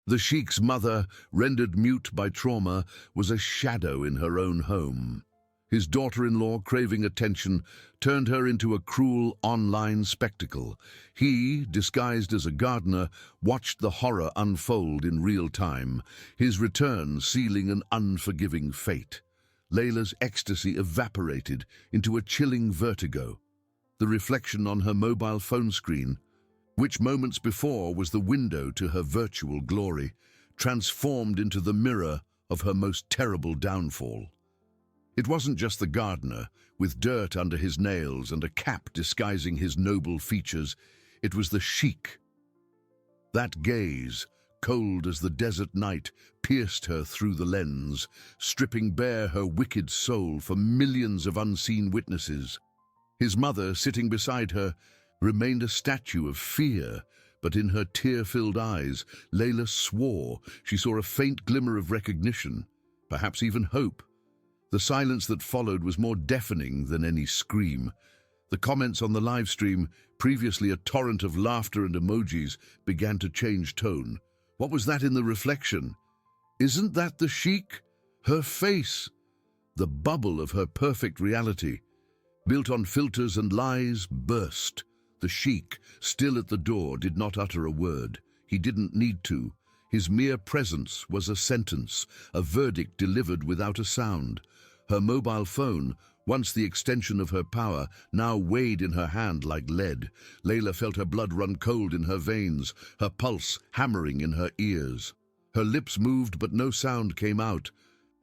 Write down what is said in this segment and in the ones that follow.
The Sheikh's mother, rendered mute by trauma, was a shadow in her own home. His daughter-in-law, craving attention, turned her into a cruel online spectacle. He, disguised as a gardener, watched the horror unfold in real time, his return sealing an unforgiving fate. Layla's ecstasy evaporated into a chilling vertigo. The reflection on her mobile phone screen, which moments before was the window to her virtual glory, transformed into the mirror of her most terrible downfall. It wasn't just the gardener, with dirt under his nails and a cap disguising his noble features. It was the sheikh. That gaze, cold as the desert night, pierced her through the lens, stripping bare her wicked soul for millions of unseen witnesses. His mother, sitting beside her, remained a statue of fear, but in her tear-filled eyes, Layla swore she saw a faint glimmer of recognition, perhaps even hope. The silence that followed was more deafening than any scream. The comments on the live stream, previously a torrent of laughter and emojis, began to change tone. What was that in the reflection? Isn't that the sheikh? Her face, the bubble of her perfect reality, built on filters and lies, burst. The sheikh, still at the door, did not utter a word. He didn't need to. His mere presence was a sentence, a verdict delivered without a sound. Her mobile phone, once the extension of her power, now weighed in her hand like lead. Layla felt her blood run cold in her veins, her pulse hammering in her ears. Her lips moved, but no sound came out,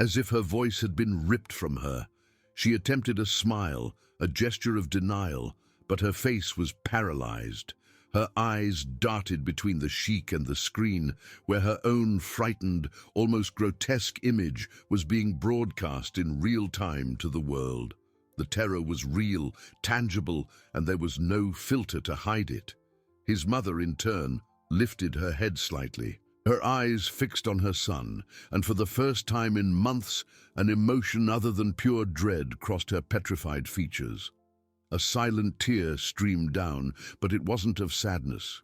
as if her voice had been ripped from her. She attempted a smile, a gesture of denial, but her face was paralyzed. Her eyes darted between the sheikh and the screen, where her own frightened, almost grotesque image was being broadcast in real time to the world. The terror was real, tangible, and there was no filter to hide it. His mother, in turn, lifted her head slightly, her eyes fixed on her son, and for the first time in months, an emotion other than pure dread crossed her petrified features. A silent tear streamed down, but it wasn't of sadness.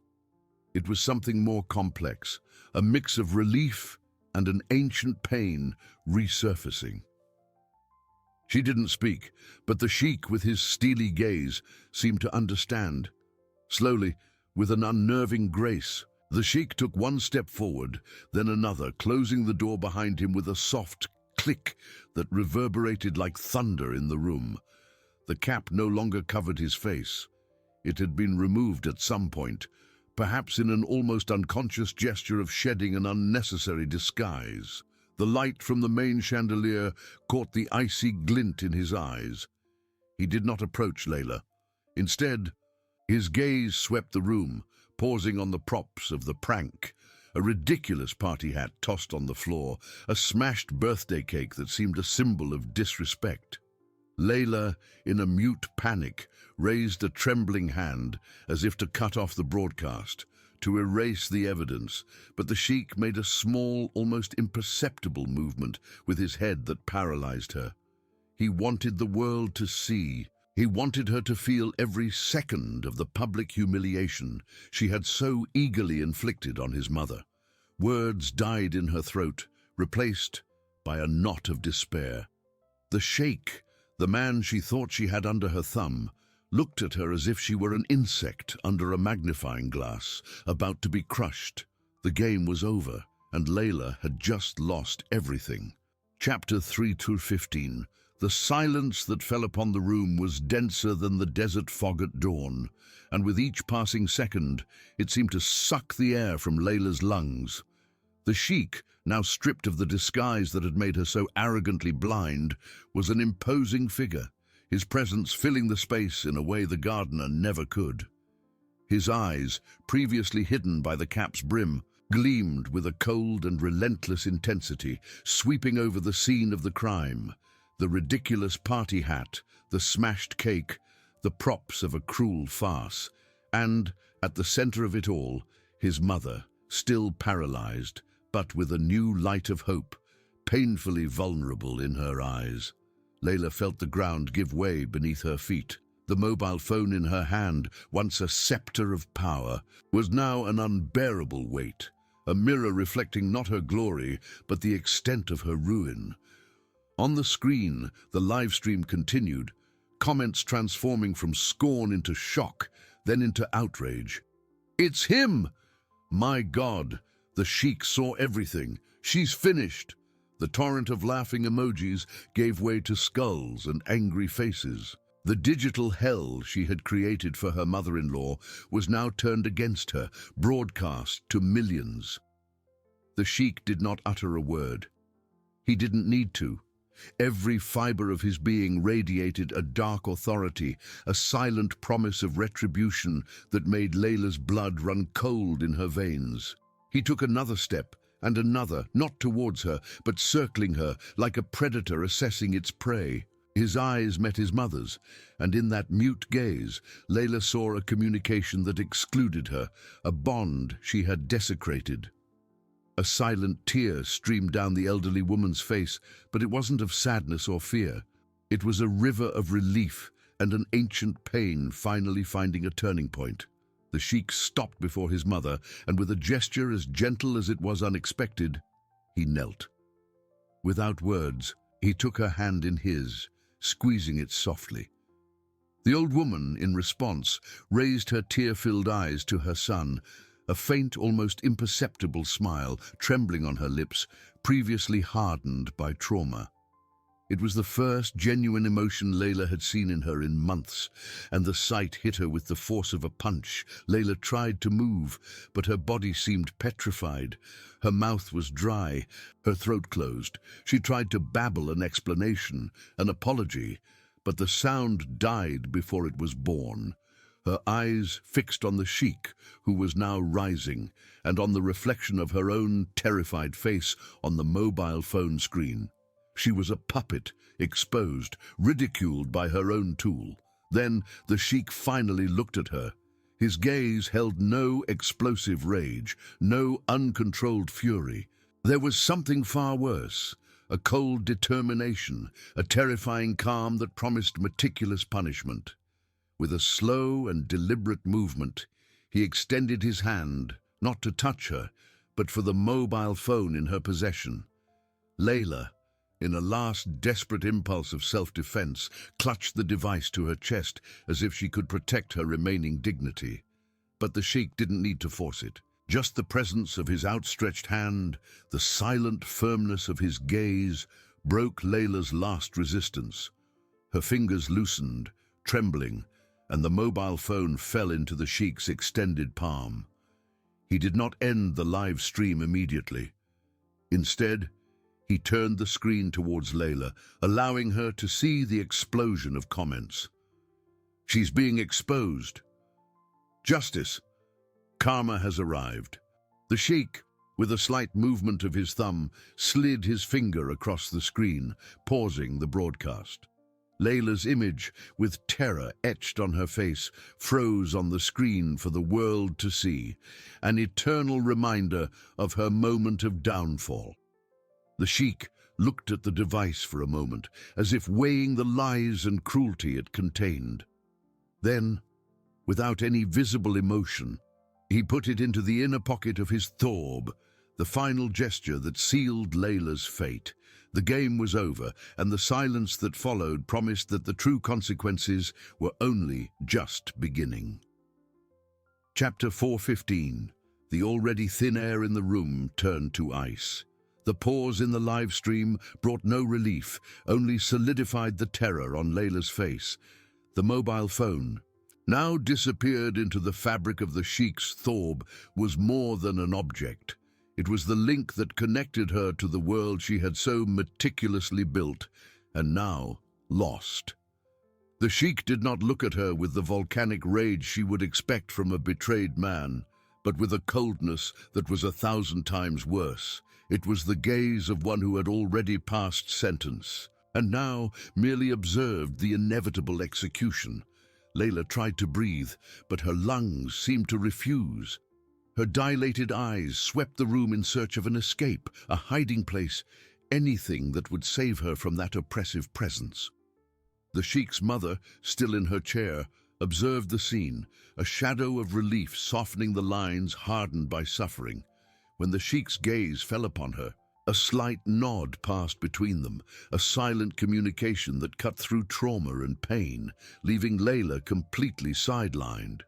It was something more complex, a mix of relief and an ancient pain resurfacing. She didn't speak, but the sheikh, with his steely gaze, seemed to understand. Slowly, with an unnerving grace, the sheikh took one step forward, then another, closing the door behind him with a soft click that reverberated like thunder in the room. The cap no longer covered his face. It had been removed at some point, perhaps in an almost unconscious gesture of shedding an unnecessary disguise. The light from the main chandelier caught the icy glint in his eyes. He did not approach Layla. Instead, his gaze swept the room, pausing on the props of the prank, a ridiculous party hat tossed on the floor, a smashed birthday cake that seemed a symbol of disrespect. Layla, in a mute panic, raised a trembling hand as if to cut off the broadcast, to erase the evidence, but the sheikh made a small, almost imperceptible movement with his head that paralyzed her. He wanted the world to see. He wanted her to feel every second of the public humiliation she had so eagerly inflicted on his mother. Words died in her throat, replaced by a knot of despair. The sheikh, the man she thought she had under her thumb, looked at her as if she were an insect under a magnifying glass, about to be crushed. The game was over, and Layla had just lost everything. Chapter 3-15. The silence that fell upon the room was denser than the desert fog at dawn, and with each passing second, it seemed to suck the air from Layla's lungs. The sheikh, now stripped of the disguise that had made her so arrogantly blind, was an imposing figure, his presence filling the space in a way the gardener never could. His eyes, previously hidden by the cap's brim, gleamed with a cold and relentless intensity, sweeping over the scene of the crime. The ridiculous party hat, the smashed cake, the props of a cruel farce, and, at the center of it all, his mother, still paralyzed, but with a new light of hope, painfully vulnerable in her eyes. Layla felt the ground give way beneath her feet. The mobile phone in her hand, once a scepter of power, was now an unbearable weight. a mirror reflecting not her glory, but the extent of her ruin. On the screen, the live stream continued, comments transforming from scorn into shock, then into outrage. "It's him! My God, the Sheikh saw everything. She's finished." The torrent of laughing emojis gave way to skulls and angry faces. The digital hell she had created for her mother-in-law was now turned against her, broadcast to millions. The Sheikh did not utter a word. He didn't need to. Every fiber of his being radiated a dark authority, a silent promise of retribution that made Layla's blood run cold in her veins. He took another step, and another, not towards her, but circling her, like a predator assessing its prey. His eyes met his mother's, and in that mute gaze, Layla saw a communication that excluded her, a bond she had desecrated. A silent tear streamed down the elderly woman's face, but it wasn't of sadness or fear. It was a river of relief and an ancient pain finally finding a turning point. The Sheikh stopped before his mother, and with a gesture as gentle as it was unexpected, he knelt. Without words, he took her hand in his, squeezing it softly. The old woman, in response, raised her tear-filled eyes to her son, a faint, almost imperceptible smile trembling on her lips, previously hardened by trauma. It was the first genuine emotion Layla had seen in her in months, and the sight hit her with the force of a punch. Layla tried to move, but her body seemed petrified. Her mouth was dry, her throat closed. She tried to babble an explanation, an apology, but the sound died before it was born. Her eyes fixed on the Sheikh, who was now rising, and on the reflection of her own terrified face on the mobile phone screen. She was a puppet, exposed, ridiculed by her own tool. Then the Sheikh finally looked at her. His gaze held no explosive rage, no uncontrolled fury. There was something far worse, a cold determination, a terrifying calm that promised meticulous punishment. With a slow and deliberate movement, he extended his hand, not to touch her, but for the mobile phone in her possession. Layla, in a last desperate impulse of self-defense, clutched the device to her chest as if she could protect her remaining dignity. But the Sheikh didn't need to force it. Just the presence of his outstretched hand, the silent firmness of his gaze, broke Layla's last resistance. Her fingers loosened, trembling, and the mobile phone fell into the Sheikh's extended palm. He did not end the live stream immediately. Instead, he turned the screen towards Layla, allowing her to see the explosion of comments. "She's being exposed. Justice. Karma has arrived." The Sheikh, with a slight movement of his thumb, slid his finger across the screen, pausing the broadcast. Layla's image, with terror etched on her face, froze on the screen for the world to see, an eternal reminder of her moment of downfall. The Sheikh looked at the device for a moment, as if weighing the lies and cruelty it contained. Then, without any visible emotion, he put it into the inner pocket of his thorb, the final gesture that sealed Layla's fate. The game was over, and the silence that followed promised that the true consequences were only just beginning. Chapter 4:15. The already thin air in the room turned to ice. The pause in the live stream brought no relief, only solidified the terror on Layla's face. The mobile phone, now disappeared into the fabric of the Sheikh's thorb, was more than an object. It was the link that connected her to the world she had so meticulously built, and now lost. The Sheikh did not look at her with the volcanic rage she would expect from a betrayed man, but with a coldness that was 1,000 times worse. It was the gaze of one who had already passed sentence, and now merely observed the inevitable execution. Layla tried to breathe, but her lungs seemed to refuse. Her dilated eyes swept the room in search of an escape, a hiding place, anything that would save her from that oppressive presence. The Sheikh's mother, still in her chair, observed the scene, a shadow of relief softening the lines hardened by suffering. when the Sheikh's gaze fell upon her. A slight nod passed between them, a silent communication that cut through trauma and pain, leaving Layla completely sidelined.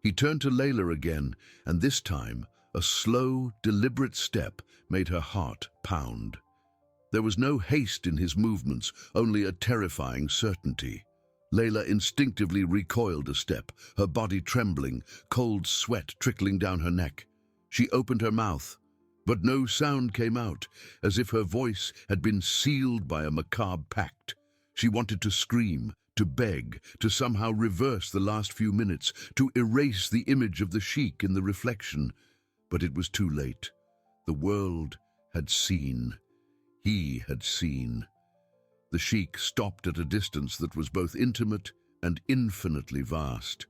He turned to Layla again, and this time, a slow, deliberate step made her heart pound. There was no haste in his movements, only a terrifying certainty. Layla instinctively recoiled a step, her body trembling, cold sweat trickling down her neck. She opened her mouth, but no sound came out, as if her voice had been sealed by a macabre pact. She wanted to scream, to beg, to somehow reverse the last few minutes, to erase the image of the Sheikh in the reflection. But it was too late. The world had seen. He had seen. The Sheikh stopped at a distance that was both intimate and infinitely vast.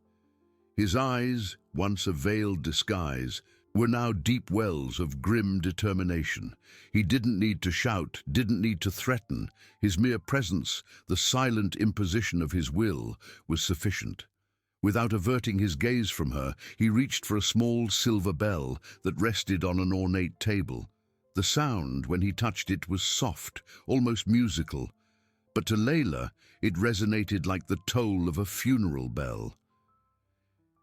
His eyes, once a veiled disguise, were now deep wells of grim determination. He didn't need to shout, didn't need to threaten. His mere presence, the silent imposition of his will, was sufficient. Without averting his gaze from her, he reached for a small silver bell that rested on an ornate table. The sound, when he touched it, was soft, almost musical, but to Layla it resonated like the toll of a funeral bell.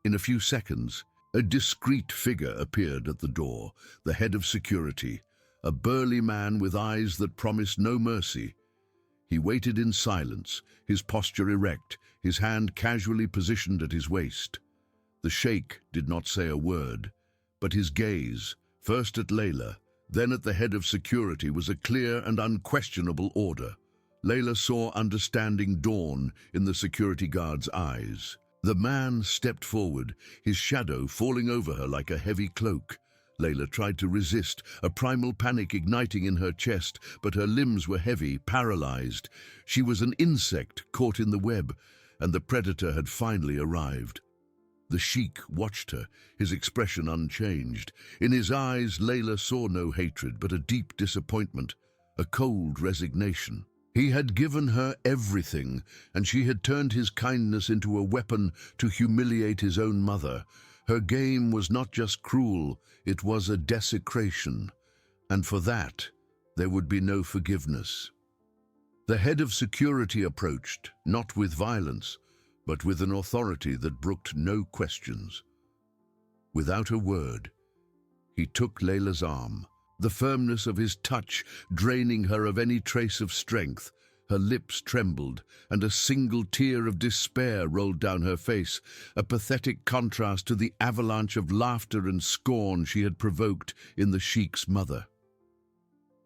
In a few seconds, a discreet figure appeared at the door, the head of security, a burly man with eyes that promised no mercy. He waited in silence, his posture erect, his hand casually positioned at his waist. The sheikh did not say a word, but his gaze, first at Layla, then at the head of security, was a clear and unquestionable order. Layla saw understanding dawn in the security guard's eyes. The man stepped forward, his shadow falling over her like a heavy cloak. Layla tried to resist, a primal panic igniting in her chest, but her limbs were heavy, paralyzed. She was an insect caught in the web, and the predator had finally arrived. The sheikh watched her, his expression unchanged. In his eyes, Layla saw no hatred, but a deep disappointment, a cold resignation. He had given her everything, and she had turned his kindness into a weapon to humiliate his own mother. Her game was not just cruel, it was a desecration, and for that, there would be no forgiveness. The head of security approached, not with violence, but with an authority that brooked no questions. Without a word, he took Layla's arm, the firmness of his touch draining her of any trace of strength. Her lips trembled, and a single tear of despair rolled down her face, a pathetic contrast to the avalanche of laughter and scorn she had provoked in the sheikh's mother.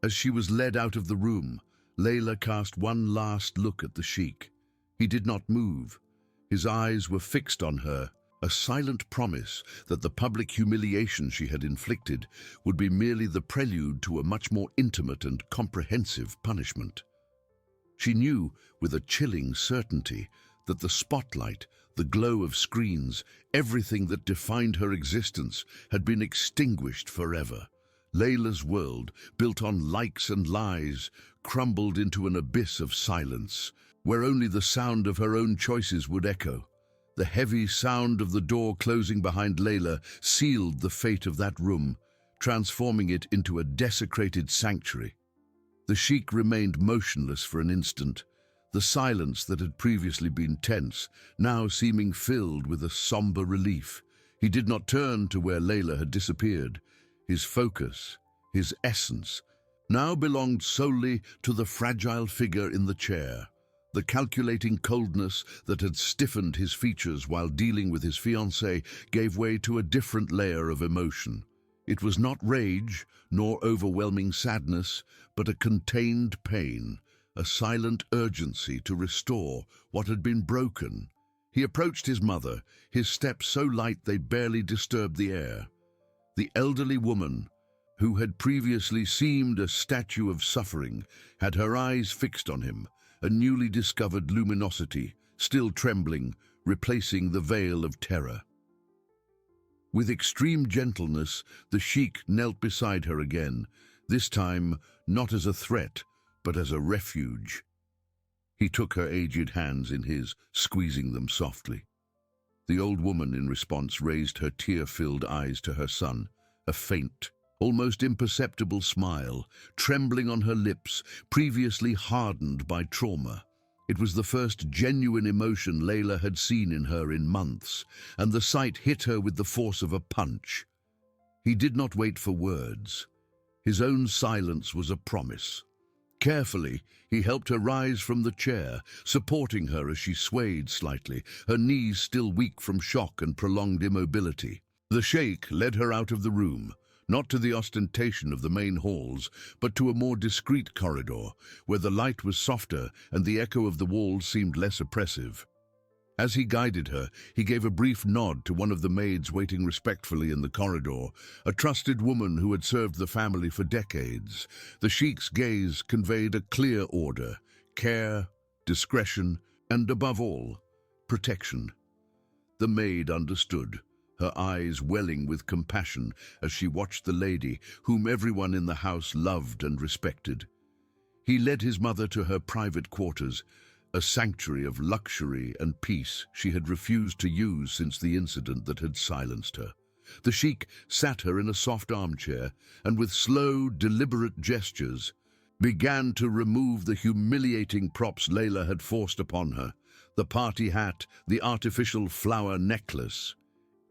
As she was led out of the room, Layla cast one last look at the sheikh. He did not move. His eyes were fixed on her, a silent promise that the public humiliation she had inflicted would be merely the prelude to a much more intimate and comprehensive punishment. She knew with a chilling certainty that the spotlight, the glow of screens, everything that defined her existence had been extinguished forever. Layla's world, built on likes and lies, crumbled into an abyss of silence, where only the sound of her own choices would echo. The heavy sound of the door closing behind Layla sealed the fate of that room, transforming it into a desecrated sanctuary. The sheikh remained motionless for an instant, the silence that had previously been tense, now seeming filled with a somber relief. He did not turn to where Layla had disappeared. His focus, his essence, now belonged solely to the fragile figure in the chair. The calculating coldness that had stiffened his features while dealing with his fiancée gave way to a different layer of emotion. It was not rage, nor overwhelming sadness, but a contained pain, a silent urgency to restore what had been broken. He approached his mother, his steps so light they barely disturbed the air. The elderly woman, who had previously seemed a statue of suffering, had her eyes fixed on him, a newly discovered luminosity, still trembling, replacing the veil of terror. With extreme gentleness, the sheikh knelt beside her again, this time not as a threat, but as a refuge. He took her aged hands in his, squeezing them softly. The old woman, in response, raised her tear-filled eyes to her son, a faint, almost imperceptible smile, trembling on her lips, previously hardened by trauma. It was the first genuine emotion Layla had seen in her in months, and the sight hit her with the force of a punch. He did not wait for words. His own silence was a promise. Carefully, he helped her rise from the chair, supporting her as she swayed slightly, her knees still weak from shock and prolonged immobility. The sheikh led her out of the room, not to the ostentation of the main halls, but to a more discreet corridor, where the light was softer and the echo of the walls seemed less oppressive. As he guided her, he gave a brief nod to one of the maids waiting respectfully in the corridor, a trusted woman who had served the family for decades. The sheikh's gaze conveyed a clear order: care, discretion, and above all, protection. The maid understood, her eyes welling with compassion as she watched the lady whom everyone in the house loved and respected. He led his mother to her private quarters, a sanctuary of luxury and peace she had refused to use since the incident that had silenced her. The sheikh sat her in a soft armchair and with slow, deliberate gestures began to remove the humiliating props Layla had forced upon her: the party hat, the artificial flower necklace.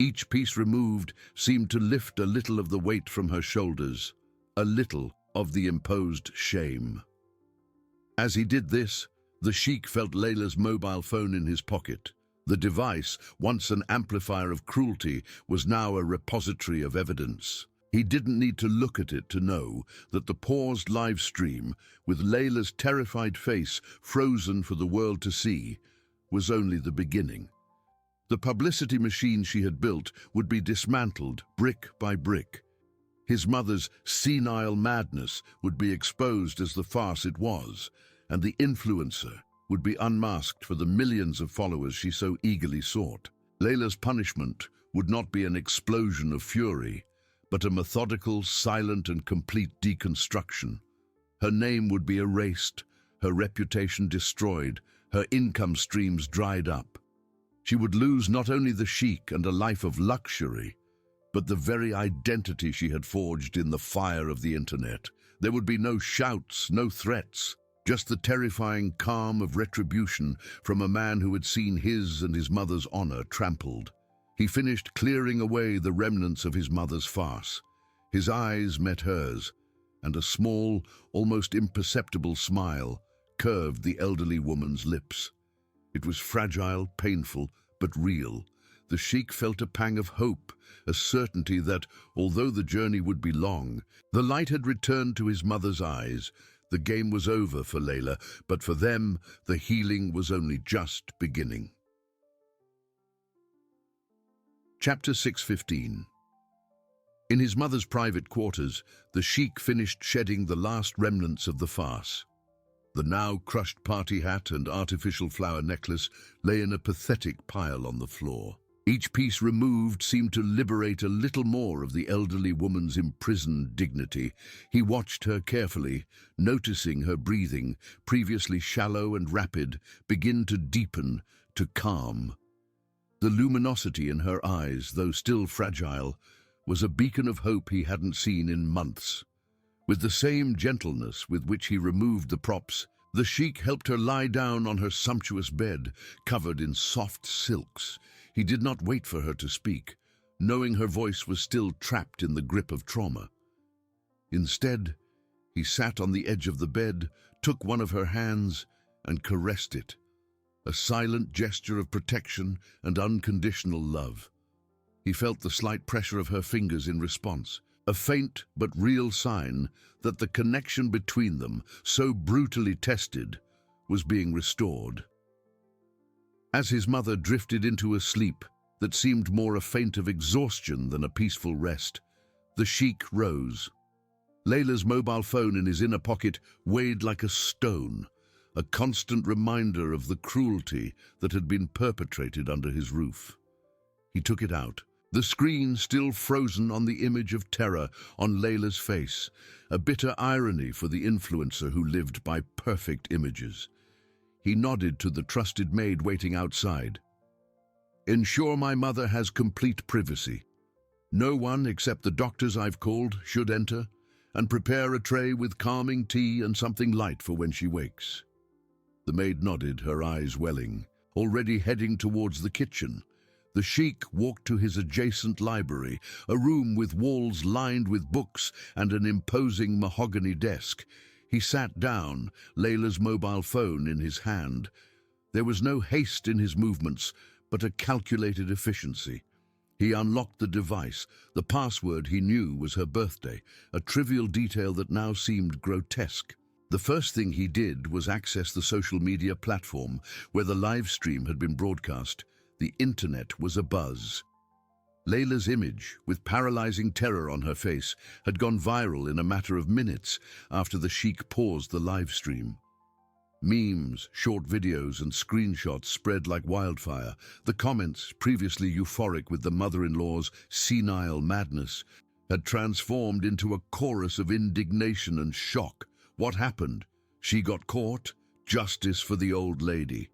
Each piece removed seemed to lift a little of the weight from her shoulders, a little of the imposed shame. As he did this, the sheikh felt Layla's mobile phone in his pocket. The device, once an amplifier of cruelty, was now a repository of evidence. He didn't need to look at it to know that the paused live stream, with Layla's terrified face frozen for the world to see, was only the beginning. The publicity machine she had built would be dismantled brick by brick. His mother's senile madness would be exposed as the farce it was, and the influencer would be unmasked for the millions of followers she so eagerly sought. Layla's punishment would not be an explosion of fury, but a methodical, silent, and complete deconstruction. Her name would be erased, her reputation destroyed, her income streams dried up. She would lose not only the sheikh and a life of luxury, but the very identity she had forged in the fire of the internet. There would be no shouts, no threats, just the terrifying calm of retribution from a man who had seen his and his mother's honor trampled. He finished clearing away the remnants of his mother's farce. His eyes met hers, and a small, almost imperceptible smile curved the elderly woman's lips. It was fragile, painful, but real. The sheikh felt a pang of hope, a certainty that, although the journey would be long, the light had returned to his mother's eyes. The game was over for Layla, but for them, the healing was only just beginning. Chapter 6:15. In his mother's private quarters, the sheikh finished shedding the last remnants of the farce. The now crushed party hat and artificial flower necklace lay in a pathetic pile on the floor. Each piece removed seemed to liberate a little more of the elderly woman's imprisoned dignity. He watched her carefully, noticing her breathing, previously shallow and rapid, begin to deepen, to calm. The luminosity in her eyes, though still fragile, was a beacon of hope he hadn't seen in months. With the same gentleness with which he removed the props, the sheikh helped her lie down on her sumptuous bed, covered in soft silks. He did not wait for her to speak, knowing her voice was still trapped in the grip of trauma. Instead, he sat on the edge of the bed, took one of her hands, and caressed it, a silent gesture of protection and unconditional love. He felt the slight pressure of her fingers in response, a faint but real sign that the connection between them, so brutally tested, was being restored. As his mother drifted into a sleep that seemed more a feint of exhaustion than a peaceful rest, the sheikh rose. Layla's mobile phone in his inner pocket weighed like a stone, a constant reminder of the cruelty that had been perpetrated under his roof. He took it out, the screen still frozen on the image of terror on Layla's face, a bitter irony for the influencer who lived by perfect images. He nodded to the trusted maid waiting outside. "Ensure my mother has complete privacy." No one except the doctors I've called should enter, and prepare a tray with calming tea and something light for when she wakes." The maid nodded, her eyes welling, already heading towards the kitchen. The sheikh walked to his adjacent library, a room with walls lined with books and an imposing mahogany desk. He sat down, Layla's mobile phone in his hand. There was no haste in his movements, but a calculated efficiency. He unlocked the device. The password he knew was her birthday, a trivial detail that now seemed grotesque. The first thing he did was access the social media platform where the live stream had been broadcast. The internet was abuzz. Layla's image, with paralyzing terror on her face, had gone viral in a matter of minutes after the sheikh paused the live stream. Memes, short videos and screenshots spread like wildfire. The comments, previously euphoric with the mother-in-law's senile madness, had transformed into a chorus of indignation and shock. What happened? She got caught? Justice for the old lady.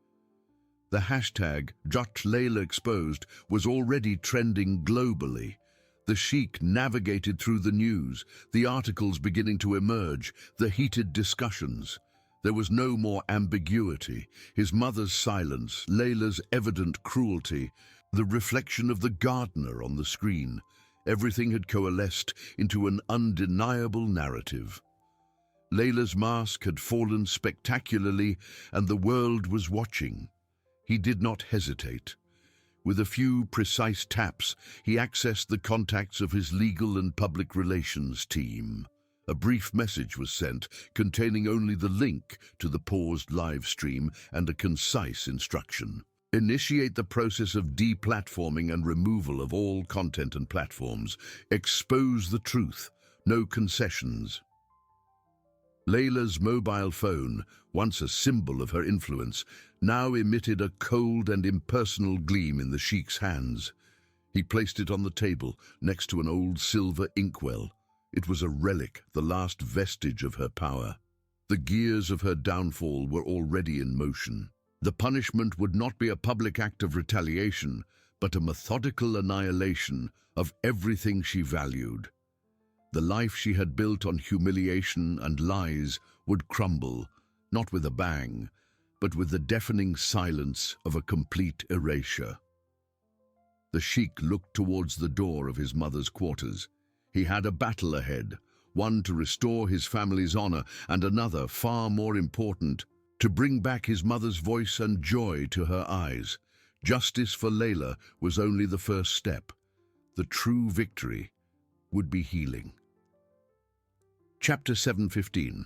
The hashtag #Layla Exposed was already trending globally. The sheikh navigated through the news, the articles beginning to emerge, the heated discussions. There was no more ambiguity. His mother's silence, Layla's evident cruelty, the reflection of the gardener on the screen. Everything had coalesced into an undeniable narrative. Layla's mask had fallen spectacularly, and the world was watching. He did not hesitate. With a few precise taps, he accessed the contacts of his legal and public relations team. A brief message was sent, containing only the link to the paused live stream and a concise instruction. Initiate the process of deplatforming and removal of all content and platforms. Expose the truth. No concessions. Layla's mobile phone, once a symbol of her influence, now emitted a cold and impersonal gleam in the sheikh's hands. He placed it on the table, next to an old silver inkwell. It was a relic, the last vestige of her power. The gears of her downfall were already in motion. The punishment would not be a public act of retaliation, but a methodical annihilation of everything she valued. The life she had built on humiliation and lies would crumble, not with a bang, but with the deafening silence of a complete erasure. The sheikh looked towards the door of his mother's quarters. He had a battle ahead, one to restore his family's honor, and another, far more important, to bring back his mother's voice and joy to her eyes. Justice for Layla was only the first step. The true victory would be healing. Chapter 7:15.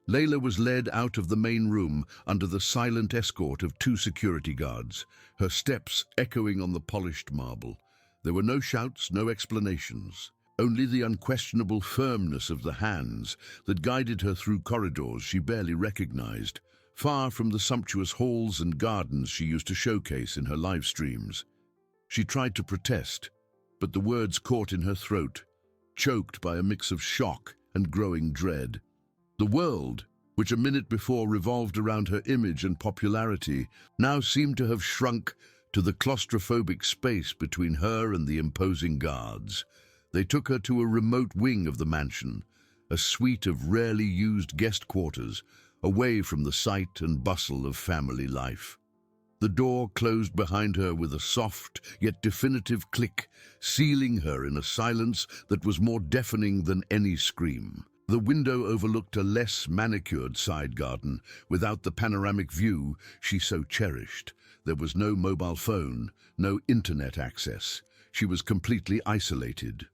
Layla was led out of the main room under the silent escort of 2 security guards, her steps echoing on the polished marble. There were no shouts, no explanations. Only the unquestionable firmness of the hands that guided her through corridors she barely recognized, far from the sumptuous halls and gardens she used to showcase in her live streams. She tried to protest, but the words caught in her throat, choked by a mix of shock and growing dread. The world, which a minute before revolved around her image and popularity, now seemed to have shrunk to the claustrophobic space between her and the imposing guards. They took her to a remote wing of the mansion, a suite of rarely used guest quarters, away from the sight and bustle of family life. The door closed behind her with a soft yet definitive click, sealing her in a silence that was more deafening than any scream. The window overlooked a less manicured side garden, without the panoramic view she so cherished. There was no mobile phone, no internet access. She was completely isolated.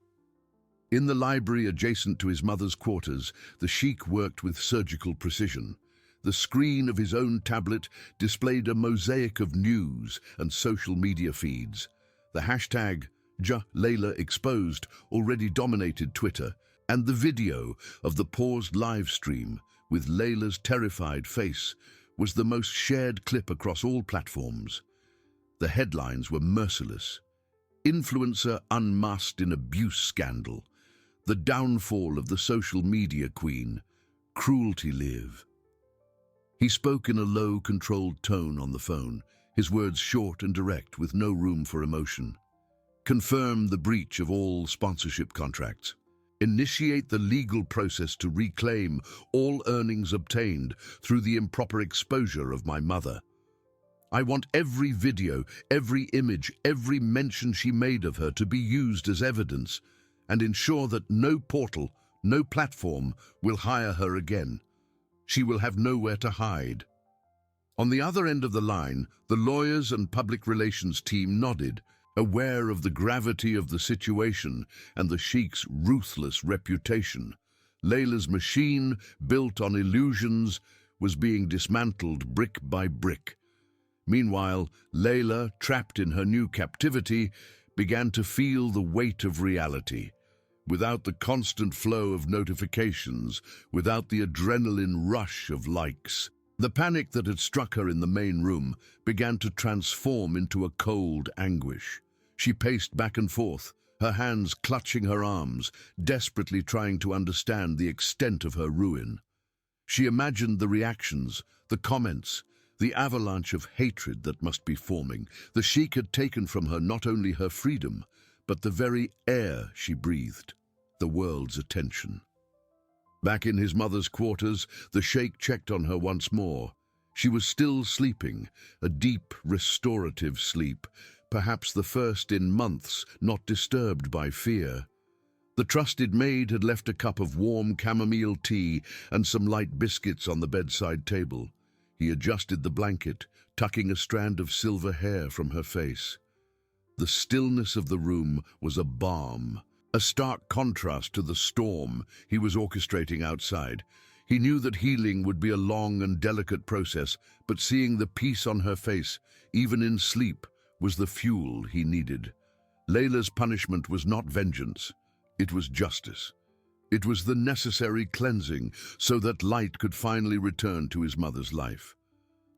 In the library adjacent to his mother's quarters, the sheikh worked with surgical precision. The screen of his own tablet displayed a mosaic of news and social media feeds. The hashtag #Layla Exposed already dominated Twitter, and the video of the paused live stream with Layla's terrified face was the most shared clip across all platforms. The headlines were merciless. Influencer unmasked in abuse scandal. The downfall of the social media queen. Cruelty live. He spoke in a low, controlled tone on the phone, his words short and direct with no room for emotion. Confirm the breach of all sponsorship contracts. Initiate the legal process to reclaim all earnings obtained through the improper exposure of my mother. I want every video, every image, every mention she made of her to be used as evidence, and ensure that no portal, no platform will hire her again. She will have nowhere to hide. On the other end of the line, the lawyers and public relations team nodded, aware of the gravity of the situation and the Sheikh's ruthless reputation. Layla's machine, built on illusions, was being dismantled brick by brick. Meanwhile, Layla, trapped in her new captivity, began to feel the weight of reality. Without the constant flow of notifications, without the adrenaline rush of likes, the panic that had struck her in the main room began to transform into a cold anguish. She paced back and forth, her hands clutching her arms, desperately trying to understand the extent of her ruin. She imagined the reactions, the comments, the avalanche of hatred that must be forming. The Sheikh had taken from her not only her freedom, but the very air she breathed, the world's attention. Back in his mother's quarters, the Sheikh checked on her once more. She was still sleeping, a deep, restorative sleep, perhaps the first in months, not disturbed by fear. The trusted maid had left a cup of warm chamomile tea and some light biscuits on the bedside table. He adjusted the blanket, tucking a strand of silver hair from her face. The stillness of the room was a balm, a stark contrast to the storm he was orchestrating outside. He knew that healing would be a long and delicate process, but seeing the peace on her face, even in sleep, was the fuel he needed. Layla's punishment was not vengeance, it was justice. It was the necessary cleansing so that light could finally return to his mother's life.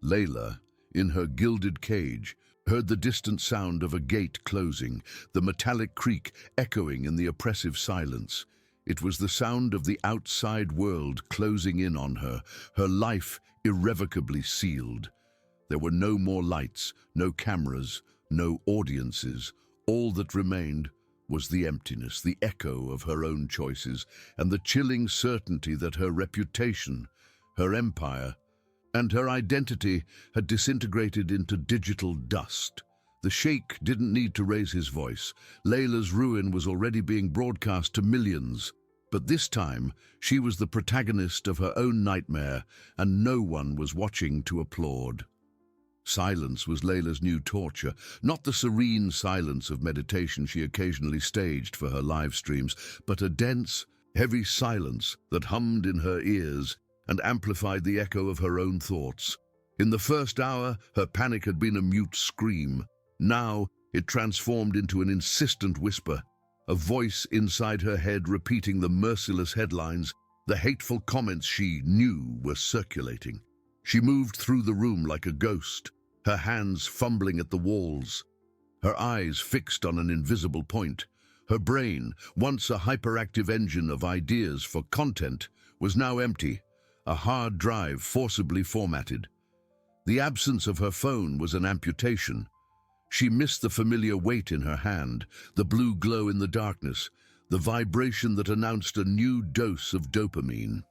Layla, in her gilded cage, heard the distant sound of a gate closing, the metallic creak echoing in the oppressive silence. It was the sound of the outside world closing in on her, her life irrevocably sealed. There were no more lights, no cameras, no audiences. All that remained was the emptiness, the echo of her own choices, and the chilling certainty that her reputation, her empire, and her identity had disintegrated into digital dust. The Sheikh didn't need to raise his voice. Layla's ruin was already being broadcast to millions. But this time, she was the protagonist of her own nightmare, and no one was watching to applaud. Silence was Layla's new torture, not the serene silence of meditation she occasionally staged for her live streams, but a dense, heavy silence that hummed in her ears and amplified the echo of her own thoughts. In the first hour, her panic had been a mute scream. Now, it transformed into an insistent whisper, a voice inside her head repeating the merciless headlines, the hateful comments she knew were circulating. She moved through the room like a ghost, her hands fumbling at the walls, her eyes fixed on an invisible point. Her brain, once a hyperactive engine of ideas for content, was now empty, a hard drive forcibly formatted. The absence of her phone was an amputation. She missed the familiar weight in her hand, the blue glow in the darkness, the vibration that announced a new dose of dopamine.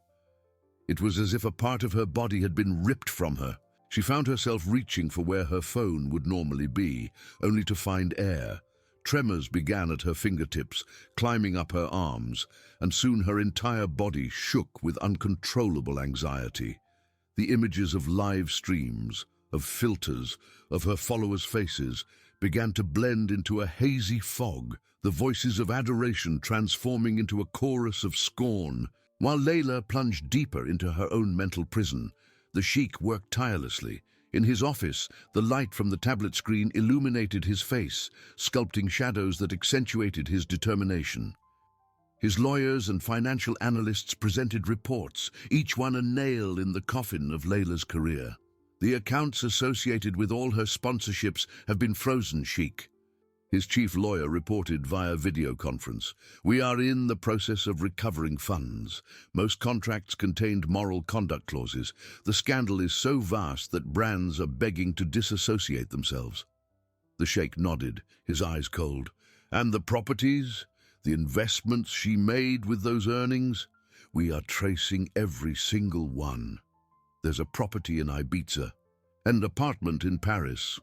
It was as if a part of her body had been ripped from her. She found herself reaching for where her phone would normally be, only to find air. Tremors began at her fingertips, climbing up her arms, and soon her entire body shook with uncontrollable anxiety. The images of live streams, of filters, of her followers' faces, began to blend into a hazy fog, the voices of adoration transforming into a chorus of scorn. While Layla plunged deeper into her own mental prison, the Sheikh worked tirelessly. In his office, the light from the tablet screen illuminated his face, sculpting shadows that accentuated his determination. His lawyers and financial analysts presented reports, each one a nail in the coffin of Layla's career. The accounts associated with all her sponsorships have been frozen, Sheikh. His chief lawyer reported via video conference. We are in the process of recovering funds. Most contracts contained moral conduct clauses. The scandal is so vast that brands are begging to disassociate themselves. The Sheikh nodded, his eyes cold. And the properties, the investments she made with those earnings, we are tracing every single one. There's a property in Ibiza, an apartment in Paris.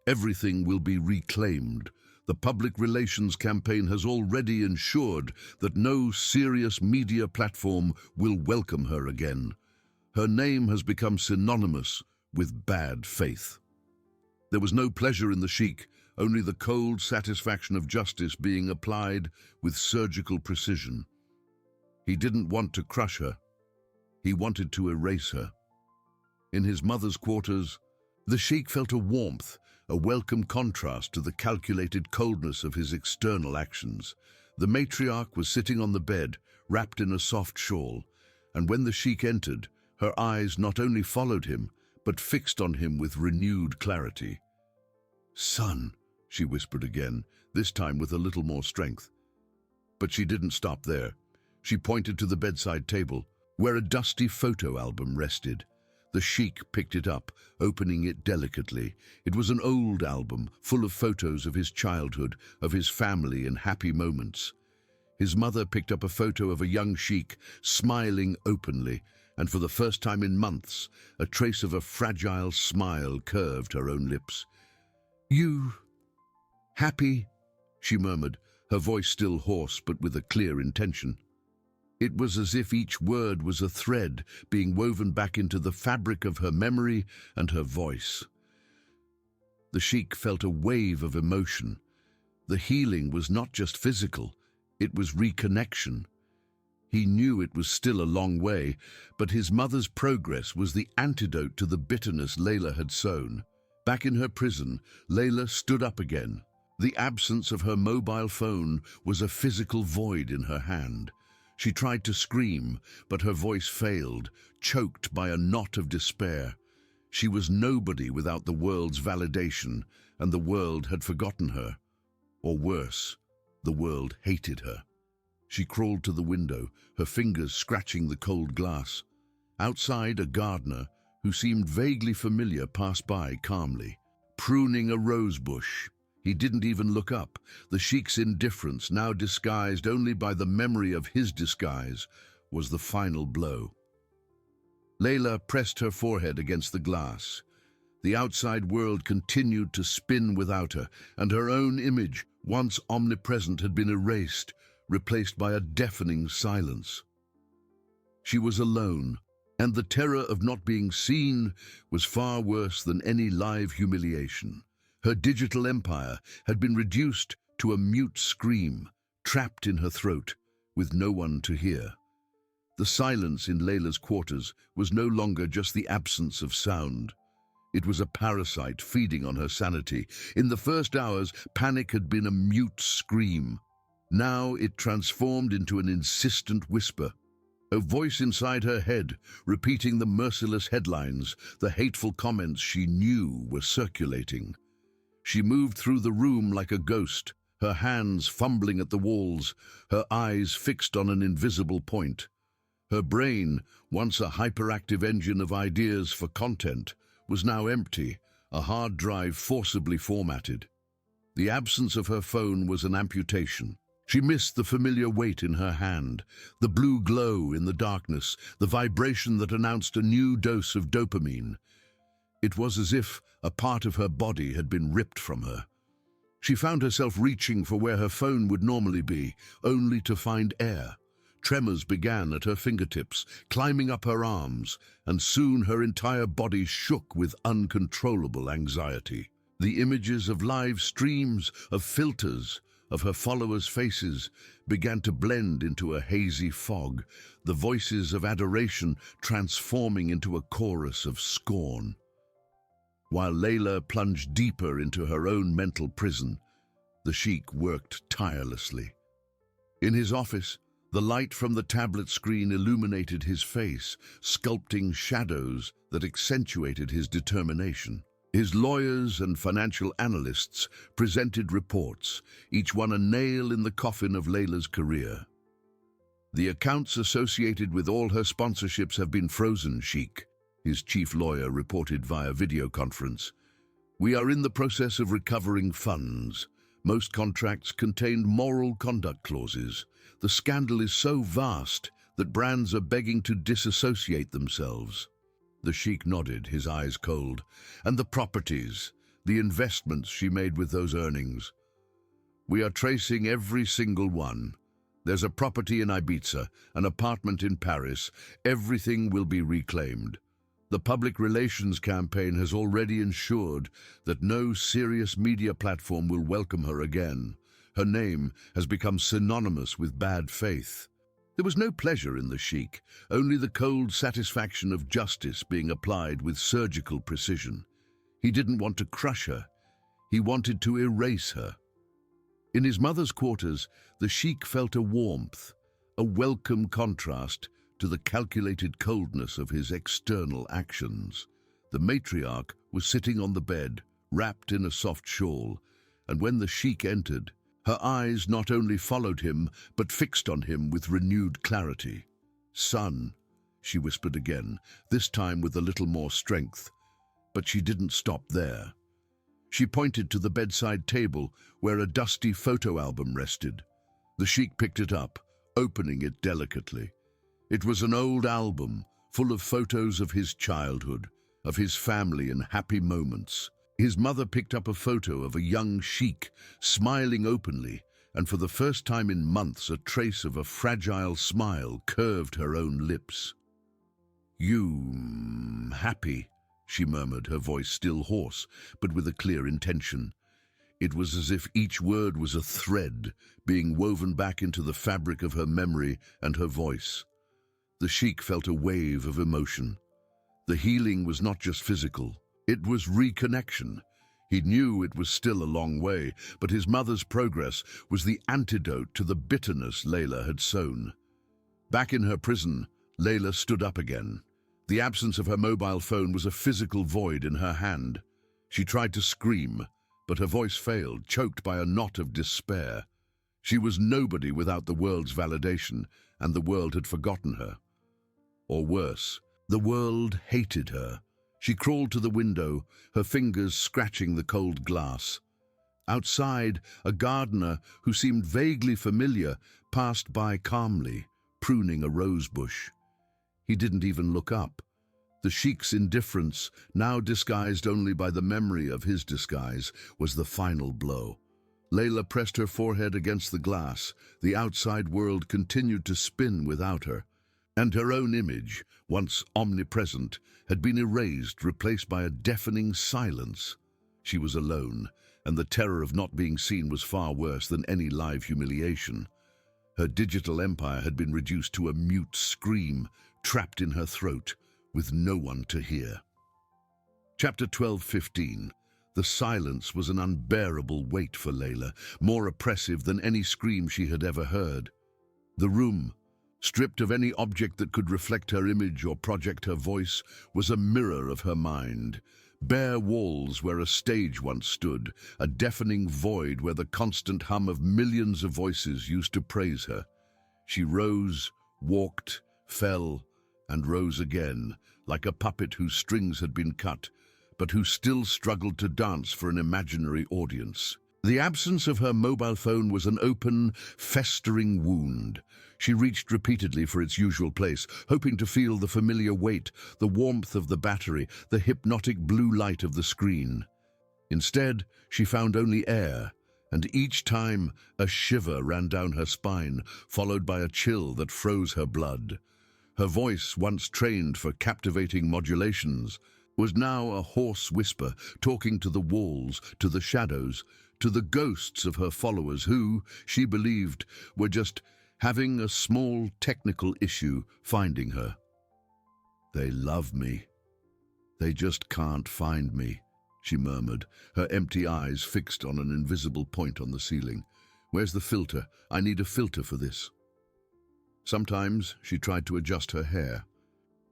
Everything will be reclaimed. The public relations campaign has already ensured that no serious media platform will welcome her again. Her name has become synonymous with bad faith. There was no pleasure in the Sheikh, only the cold satisfaction of justice being applied with surgical precision. He didn't want to crush her. He wanted to erase her. In his mother's quarters, the Sheikh felt a warmth, a welcome contrast to the calculated coldness of his external actions. The matriarch was sitting on the bed, wrapped in a soft shawl, and when the Sheikh entered, her eyes not only followed him, but fixed on him with renewed clarity. "Son," she whispered again, this time with a little more strength. But she didn't stop there. She pointed to the bedside table, where a dusty photo album rested. The Sheikh picked it up, opening it delicately. It was an old album, full of photos of his childhood, of his family and happy moments. His mother picked up a photo of a young Sheikh, smiling openly, and for the first time in months, a trace of a fragile smile curved her own lips. "You... happy?" she murmured, her voice still hoarse but with a clear intention. It was as if each word was a thread being woven back into the fabric of her memory and her voice. The Sheikh felt a wave of emotion. The healing was not just physical, it was reconnection. He knew it was still a long way, but his mother's progress was the antidote to the bitterness Layla had sown. Back in her prison, Layla stood up again. The absence of her mobile phone was a physical void in her hand. She tried to scream, but her voice failed, choked by a knot of despair. She was nobody without the world's validation, and the world had forgotten her. Or worse, the world hated her. She crawled to the window, her fingers scratching the cold glass. Outside, a gardener, who seemed vaguely familiar, passed by calmly, pruning a rose bush. He didn't even look up. The Sheikh's indifference, now disguised only by the memory of his disguise, was the final blow. Layla pressed her forehead against the glass. The outside world continued to spin without her, and her own image, once omnipresent, had been erased, replaced by a deafening silence. She was alone, and the terror of not being seen was far worse than any live humiliation. Her digital empire had been reduced to a mute scream, trapped in her throat, with no one to hear. The silence in Layla's quarters was no longer just the absence of sound. It was a parasite feeding on her sanity. In the first hours, panic had been a mute scream. Now it transformed into an insistent whisper. A voice inside her head, repeating the merciless headlines, the hateful comments she knew were circulating. She moved through the room like a ghost, her hands fumbling at the walls, her eyes fixed on an invisible point. Her brain, once a hyperactive engine of ideas for content, was now empty, a hard drive forcibly formatted. The absence of her phone was an amputation. She missed the familiar weight in her hand, the blue glow in the darkness, the vibration that announced a new dose of dopamine. It was as if a part of her body had been ripped from her. She found herself reaching for where her phone would normally be, only to find air. Tremors began at her fingertips, climbing up her arms, and soon her entire body shook with uncontrollable anxiety. The images of live streams, of filters, of her followers' faces began to blend into a hazy fog, the voices of adoration transforming into a chorus of scorn. While Layla plunged deeper into her own mental prison, the Sheikh worked tirelessly. In his office, the light from the tablet screen illuminated his face, sculpting shadows that accentuated his determination. His lawyers and financial analysts presented reports, each one a nail in the coffin of Layla's career. "The accounts associated with all her sponsorships have been frozen, Sheikh," his chief lawyer reported via video conference. "We are in the process of recovering funds, Most contracts contained moral conduct clauses. The scandal is so vast that brands are begging to disassociate themselves. The sheikh nodded, his eyes cold. And the properties, the investments she made with those earnings. We are tracing every single one. There's a property in Ibiza, an apartment in Paris. Everything will be reclaimed. The public relations campaign has already ensured that no serious media platform will welcome her again. Her name has become synonymous with bad faith. There was no pleasure in the sheikh, only the cold satisfaction of justice being applied with surgical precision. He didn't want to crush her. He wanted to erase her. In his mother's quarters, the sheikh felt a warmth, a welcome contrast to the calculated coldness of his external actions. The matriarch was sitting on the bed, wrapped in a soft shawl, and when the sheikh entered, her eyes not only followed him, but fixed on him with renewed clarity. "Son," she whispered again, this time with a little more strength. But she didn't stop there. She pointed to the bedside table where a dusty photo album rested. The sheikh picked it up, opening it delicately. It was an old album, full of photos of his childhood, of his family and happy moments. His mother picked up a photo of a young sheikh, smiling openly, and for the first time in months a trace of a fragile smile curved her own lips. "You... happy," she murmured, her voice still hoarse, but with a clear intention. It was as if each word was a thread being woven back into the fabric of her memory and her voice. The sheikh felt a wave of emotion. The healing was not just physical, it was reconnection. He knew it was still a long way, but his mother's progress was the antidote to the bitterness Layla had sown. Back in her prison, Layla stood up again. The absence of her mobile phone was a physical void in her hand. She tried to scream, but her voice failed, choked by a knot of despair. She was nobody without the world's validation, and the world had forgotten her. Or worse, the world hated her. She crawled to the window, her fingers scratching the cold glass. Outside, a gardener who seemed vaguely familiar passed by calmly, pruning a rose bush. He didn't even look up. The sheikh's indifference, now disguised only by the memory of his disguise, was the final blow. Layla pressed her forehead against the glass. The outside world continued to spin without her, and her own image, once omnipresent, had been erased, replaced by a deafening silence. She was alone, and the terror of not being seen was far worse than any live humiliation. Her digital empire had been reduced to a mute scream, trapped in her throat, with no one to hear. Chapter 12:15. The silence was an unbearable weight for Layla, more oppressive than any scream she had ever heard. The room, stripped of any object that could reflect her image or project her voice, was a mirror of her mind. Bare walls where a stage once stood, a deafening void where the constant hum of millions of voices used to praise her. She rose, walked, fell, and rose again, like a puppet whose strings had been cut, but who still struggled to dance for an imaginary audience. The absence of her mobile phone was an open, festering wound. She reached repeatedly for its usual place, hoping to feel the familiar weight, the warmth of the battery, the hypnotic blue light of the screen. Instead, she found only air, and each time a shiver ran down her spine, followed by a chill that froze her blood. Her voice, once trained for captivating modulations, was now a hoarse whisper, talking to the walls, to the shadows, to the ghosts of her followers who, she believed, were just having a small technical issue finding her. "They love me. They just can't find me," she murmured, her empty eyes fixed on an invisible point on the ceiling. "Where's the filter? I need a filter for this." Sometimes she tried to adjust her hair,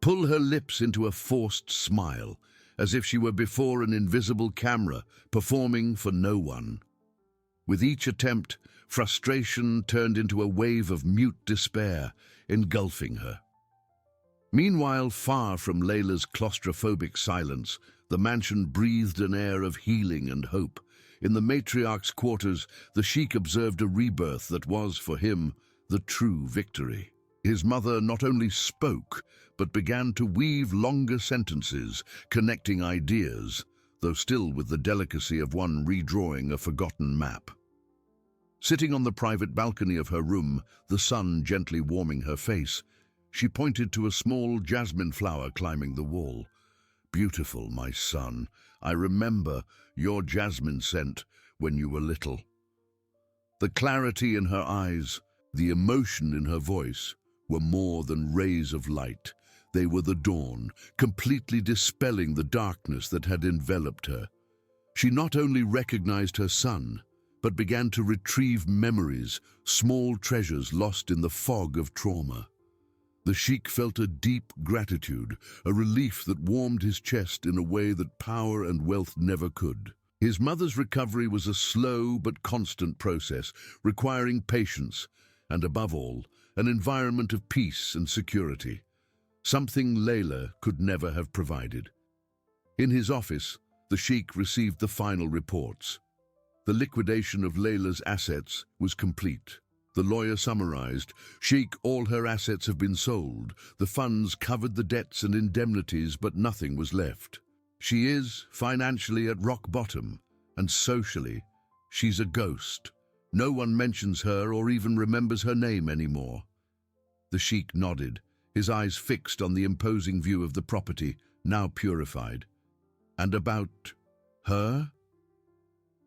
pull her lips into a forced smile, as if she were before an invisible camera, performing for no one. With each attempt, frustration turned into a wave of mute despair, engulfing her. Meanwhile, far from Layla's claustrophobic silence, the mansion breathed an air of healing and hope. In the matriarch's quarters, the sheikh observed a rebirth that was, for him, the true victory. His mother not only spoke, but began to weave longer sentences, connecting ideas, though still with the delicacy of one redrawing a forgotten map. Sitting on the private balcony of her room, the sun gently warming her face, she pointed to a small jasmine flower climbing the wall. "Beautiful, my son. I remember your jasmine scent when you were little." The clarity in her eyes, the emotion in her voice, were more than rays of light. They were the dawn, completely dispelling the darkness that had enveloped her. She not only recognized her son, but began to retrieve memories, small treasures lost in the fog of trauma. The sheikh felt a deep gratitude, a relief that warmed his chest in a way that power and wealth never could. His mother's recovery was a slow but constant process, requiring patience and, above all, an environment of peace and security, something Layla could never have provided. In his office, the sheikh received the final reports. The liquidation of Layla's assets was complete. The lawyer summarized, "Sheikh, all her assets have been sold. The funds covered the debts and indemnities, but nothing was left. She is financially at rock bottom, and socially, she's a ghost. No one mentions her or even remembers her name anymore." The sheikh nodded, his eyes fixed on the imposing view of the property, now purified. "And about her?"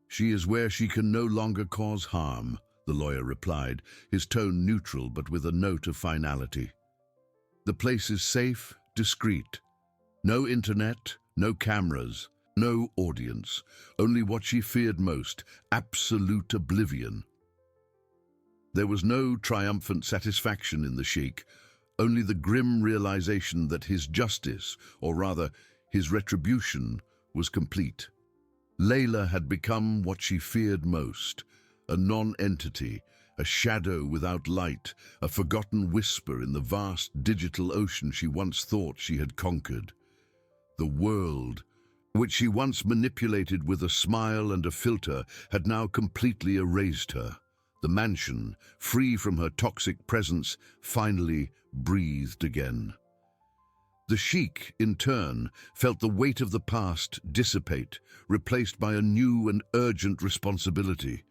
"She is where she can no longer cause harm," the lawyer replied, his tone neutral but with a note of finality. "The place is safe, discreet. No internet, no cameras, no audience. Only what she feared most, absolute oblivion." There was no triumphant satisfaction in the sheikh, only the grim realization that his justice, or rather, his retribution, was complete. Layla had become what she feared most, a non-entity, a shadow without light, a forgotten whisper in the vast digital ocean she once thought she had conquered. The world, which she once manipulated with a smile and a filter, had now completely erased her. The mansion, free from her toxic presence, finally breathed again. The sheikh, in turn, felt the weight of the past dissipate, replaced by a new and urgent responsibility: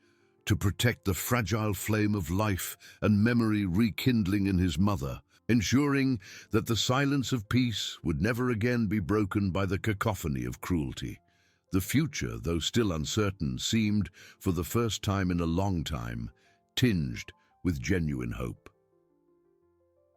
to protect the fragile flame of life and memory rekindling in his mother, ensuring that the silence of peace would never again be broken by the cacophony of cruelty. The future, though still uncertain, seemed, for the first time in a long time, tinged with genuine hope.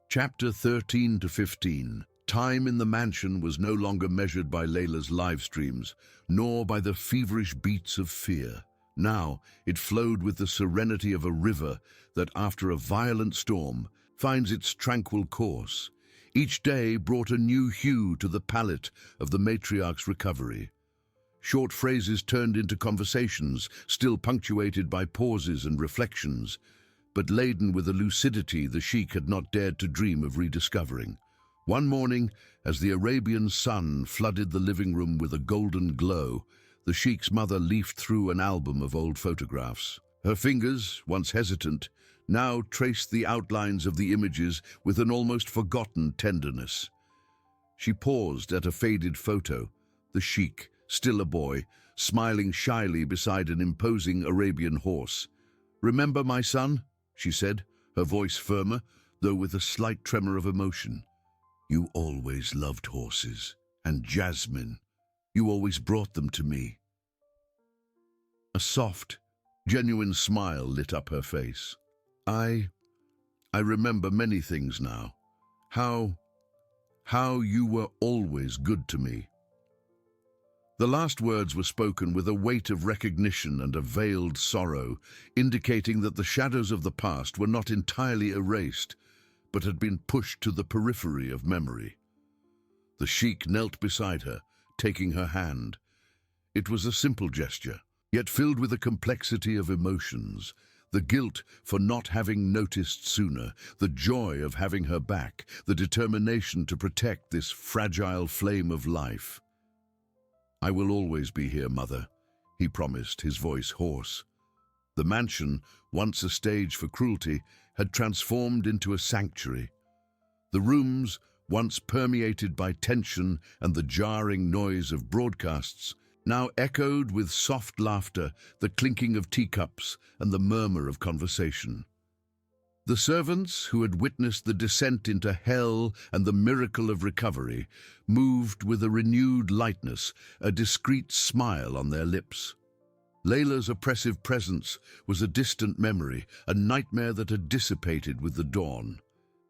Chapter 13 to 15. Time in the mansion was no longer measured by Layla's live streams, nor by the feverish beats of fear. Now it flowed with the serenity of a river that, after a violent storm, finds its tranquil course. Each day brought a new hue to the palette of the matriarch's recovery. Short phrases turned into conversations, still punctuated by pauses and reflections, but laden with a lucidity the sheikh had not dared to dream of rediscovering. One morning, as the Arabian sun flooded the living room with a golden glow, the sheikh's mother leafed through an album of old photographs. Her fingers, once hesitant, now traced the outlines of the images with an almost forgotten tenderness. She paused at a faded photo, the sheikh, still a boy, smiling shyly beside an imposing Arabian horse. "Remember, my son?" she said, her voice firmer, though with a slight tremor of emotion. "You always loved horses, and jasmine. You always brought them to me." A soft, genuine smile lit up her face. I remember many things now. How you were always good to me." The last words were spoken with a weight of recognition and a veiled sorrow, indicating that the shadows of the past were not entirely erased, but had been pushed to the periphery of memory. The sheikh knelt beside her, taking her hand. It was a simple gesture, yet filled with a complexity of emotions: the guilt for not having noticed sooner, the joy of having her back, the determination to protect this fragile flame of life. "I will always be here, Mother, he promised, his voice hoarse. The mansion, once a stage for cruelty, had transformed into a sanctuary. The rooms, once permeated by tension and the jarring noise of broadcasts, now echoed with soft laughter, the clinking of teacups, and the murmur of conversation. The servants, who had witnessed the descent into hell and the miracle of recovery, moved with a renewed lightness, a discreet smile on their lips. Layla's oppressive presence was a distant memory, a nightmare that had dissipated with the dawn.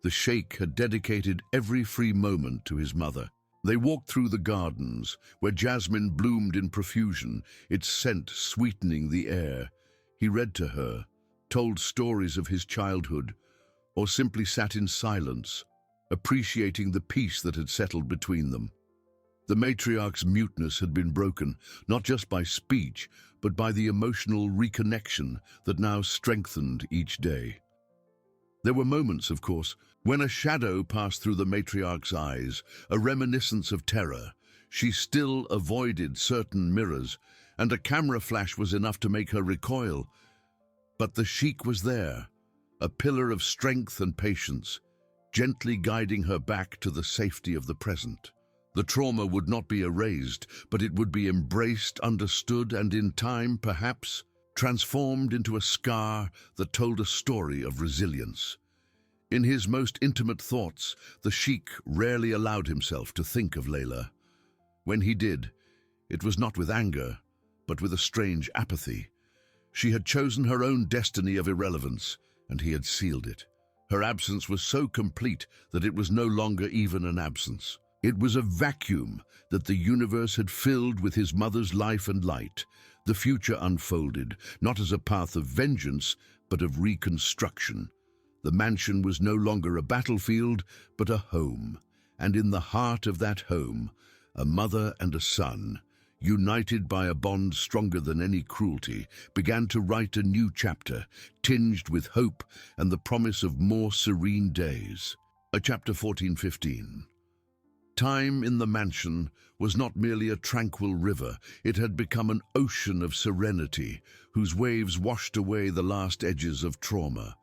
The sheikh had dedicated every free moment to his mother. They walked through the gardens, where jasmine bloomed in profusion, its scent sweetening the air. He read to her, told stories of his childhood, or simply sat in silence, appreciating the peace that had settled between them. The matriarch's muteness had been broken, not just by speech, but by the emotional reconnection that now strengthened each day. There were moments, of course, when a shadow passed through the matriarch's eyes, a reminiscence of terror. She still avoided certain mirrors, and a camera flash was enough to make her recoil. But the sheikh was there, a pillar of strength and patience, gently guiding her back to the safety of the present. The trauma would not be erased, but it would be embraced, understood, and in time, perhaps, transformed into a scar that told a story of resilience. In his most intimate thoughts, the sheikh rarely allowed himself to think of Layla. When he did, it was not with anger, but with a strange apathy. She had chosen her own destiny of irrelevance, and he had sealed it. Her absence was so complete that it was no longer even an absence. It was a vacuum that the universe had filled with his mother's life and light. The future unfolded, not as a path of vengeance, but of reconstruction. The mansion was no longer a battlefield, but a home. And in the heart of that home, a mother and a son, united by a bond stronger than any cruelty, began to write a new chapter, tinged with hope and the promise of more serene days. Chapter 14-15. Time in the mansion was not merely a tranquil river, it had become an ocean of serenity, whose waves washed away the last edges of trauma.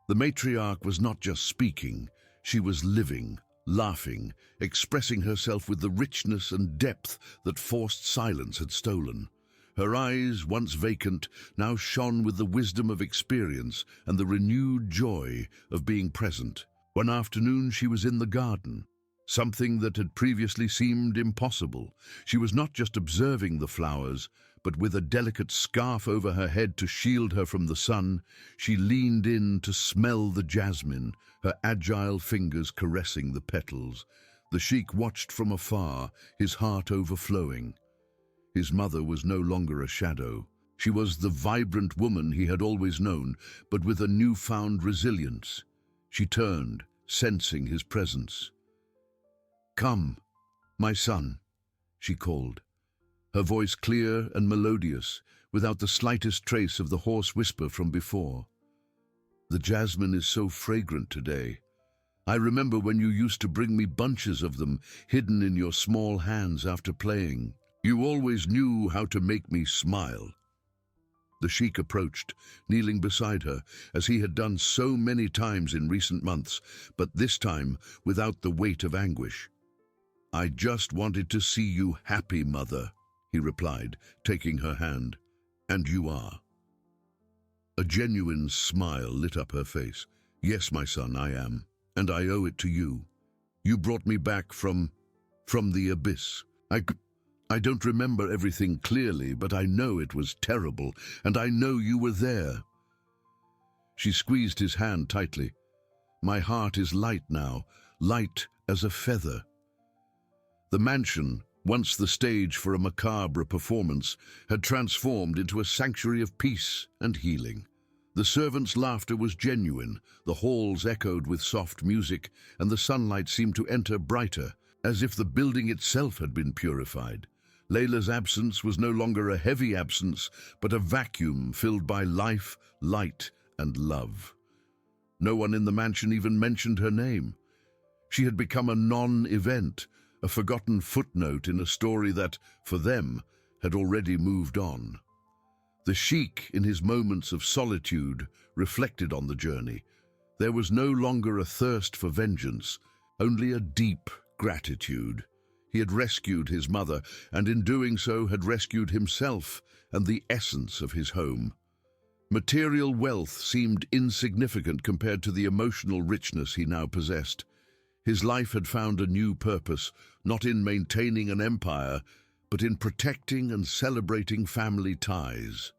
The matriarch was not just speaking, she was living, laughing, expressing herself with the richness and depth that forced silence had stolen. Her eyes, once vacant, now shone with the wisdom of experience and the renewed joy of being present. One afternoon she was in the garden. Something that had previously seemed impossible. She was not just observing the flowers, but with a delicate scarf over her head to shield her from the sun, she leaned in to smell the jasmine, her agile fingers caressing the petals. The sheikh watched from afar, his heart overflowing. His mother was no longer a shadow. She was the vibrant woman he had always known, but with a newfound resilience. She turned, sensing his presence. "Come, my son," she called, her voice clear and melodious, without the slightest trace of the hoarse whisper from before. "The jasmine is so fragrant today. I remember when you used to bring me bunches of them, hidden in your small hands after playing. You always knew how to make me smile." The sheikh approached, kneeling beside her, as he had done so many times in recent months, but this time without the weight of anguish. "I just wanted to see you happy, mother," he replied, taking her hand. "And you are." A genuine smile lit up her face. "Yes, my son, I am, and I owe it to you. You brought me back from the abyss. I don't remember everything clearly, but I know it was terrible, and I know you were there." She squeezed his hand tightly. "My heart is light now, light as a feather." The mansion, once the stage for a macabre performance, had transformed into a sanctuary of peace and healing. The servants' laughter was genuine, the halls echoed with soft music, and the sunlight seemed to enter brighter, as if the building itself had been purified. Layla's absence was no longer a heavy absence, but a vacuum filled by life, light, and love. No one in the mansion even mentioned her name. She had become a non-event, a forgotten footnote in a story that, for them, had already moved on. The sheikh, in his moments of solitude, reflected on the journey. There was no longer a thirst for vengeance, only a deep gratitude. He had rescued his mother, and in doing so had rescued himself and the essence of his home. Material wealth seemed insignificant compared to the emotional richness he now possessed. His life had found a new purpose, not in maintaining an empire, but in protecting and celebrating family ties.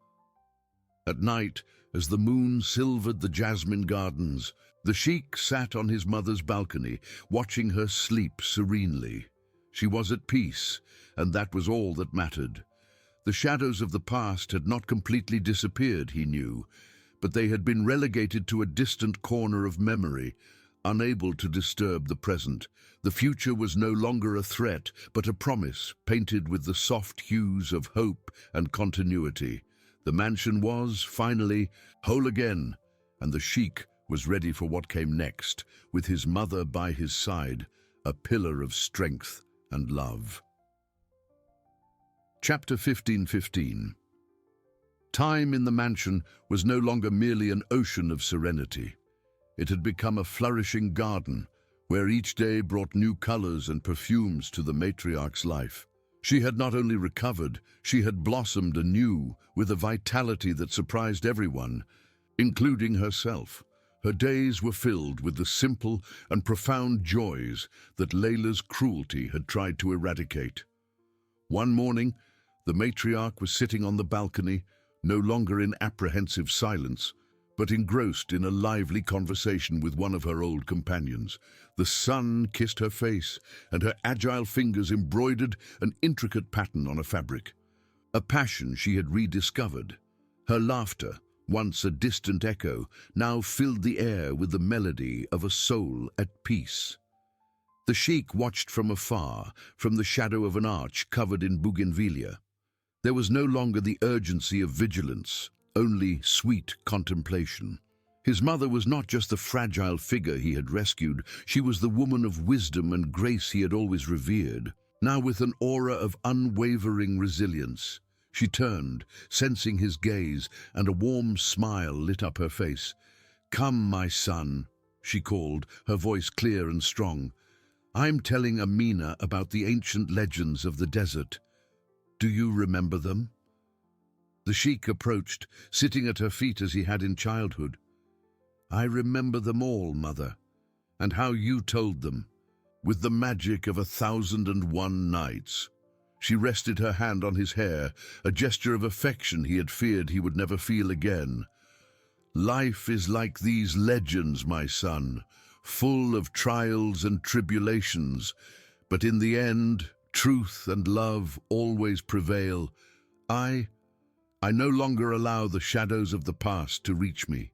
At night, as the moon silvered the jasmine gardens, the sheikh sat on his mother's balcony, watching her sleep serenely. She was at peace, and that was all that mattered. The shadows of the past had not completely disappeared, he knew, but they had been relegated to a distant corner of memory, unable to disturb the present. The future was no longer a threat, but a promise, painted with the soft hues of hope and continuity. The mansion was, finally, whole again, and the sheikh was ready for what came next, with his mother by his side, a pillar of strength and love. Chapter 15:15. Time in the mansion was no longer merely an ocean of serenity. It had become a flourishing garden, where each day brought new colors and perfumes to the matriarch's life. She had not only recovered, she had blossomed anew with a vitality that surprised everyone, including herself. Her days were filled with the simple and profound joys that Layla's cruelty had tried to eradicate. One morning, the matriarch was sitting on the balcony, no longer in apprehensive silence, but engrossed in a lively conversation with one of her old companions. The sun kissed her face, and her agile fingers embroidered an intricate pattern on a fabric. A passion she had rediscovered. Her laughter, once a distant echo, now filled the air with the melody of a soul at peace. The sheikh watched from afar, from the shadow of an arch covered in bougainvillea. There was no longer the urgency of vigilance, only sweet contemplation. His mother was not just the fragile figure he had rescued, she was the woman of wisdom and grace he had always revered. Now, with an aura of unwavering resilience, she turned, sensing his gaze, and a warm smile lit up her face. "Come, my son," she called, her voice clear and strong. "I'm telling Amina about the ancient legends of the desert. Do you remember them?" The sheikh approached, sitting at her feet as he had in childhood. "I remember them all, mother, and how you told them, with the magic of 1,001 nights." She rested her hand on his hair, a gesture of affection he had feared he would never feel again. "Life is like these legends, my son, full of trials and tribulations, but in the end, truth and love always prevail. I no longer allow the shadows of the past to reach me.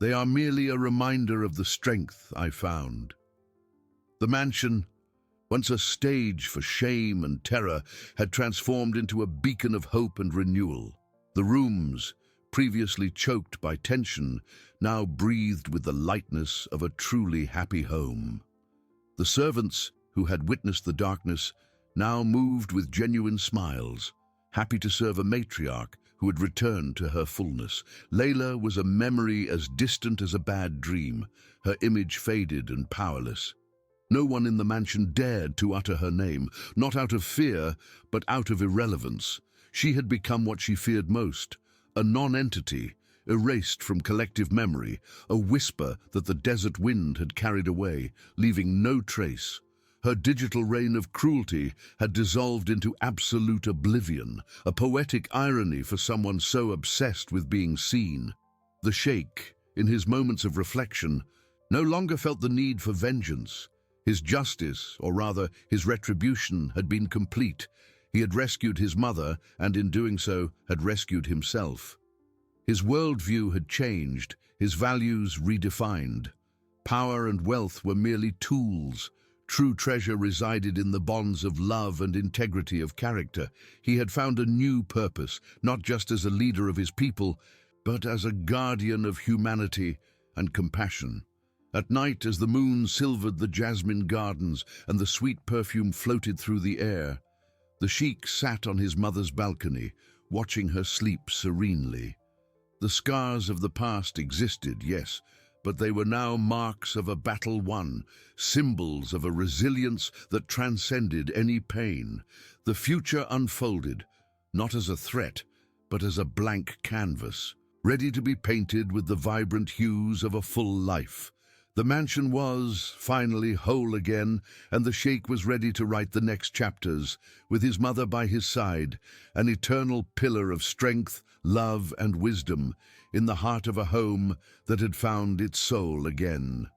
They are merely a reminder of the strength I found." The mansion, once a stage for shame and terror, had transformed into a beacon of hope and renewal. The rooms, previously choked by tension, now breathed with the lightness of a truly happy home. The servants, who had witnessed the darkness, now moved with genuine smiles, happy to serve a matriarch who had returned to her fullness. Layla was a memory as distant as a bad dream, her image faded and powerless. No one in the mansion dared to utter her name, not out of fear, but out of irrelevance. She had become what she feared most, a non-entity, erased from collective memory, a whisper that the desert wind had carried away, leaving no trace. Her digital reign of cruelty had dissolved into absolute oblivion, a poetic irony for someone so obsessed with being seen. The sheikh, in his moments of reflection, no longer felt the need for vengeance. His justice, or rather his retribution, had been complete. He had rescued his mother, and in doing so had rescued himself. His worldview had changed, his values redefined. Power and wealth were merely tools. True treasure resided in the bonds of love and integrity of character. He had found a new purpose, not just as a leader of his people, but as a guardian of humanity and compassion. At night, as the moon silvered the jasmine gardens and the sweet perfume floated through the air, the sheikh sat on his mother's balcony, watching her sleep serenely. The scars of the past existed, yes, but they were now marks of a battle won, symbols of a resilience that transcended any pain. The future unfolded, not as a threat, but as a blank canvas, ready to be painted with the vibrant hues of a full life. The mansion was finally whole again, and the Sheikh was ready to write the next chapters, with his mother by his side, an eternal pillar of strength, love, and wisdom, in the heart of a home that had found its soul again.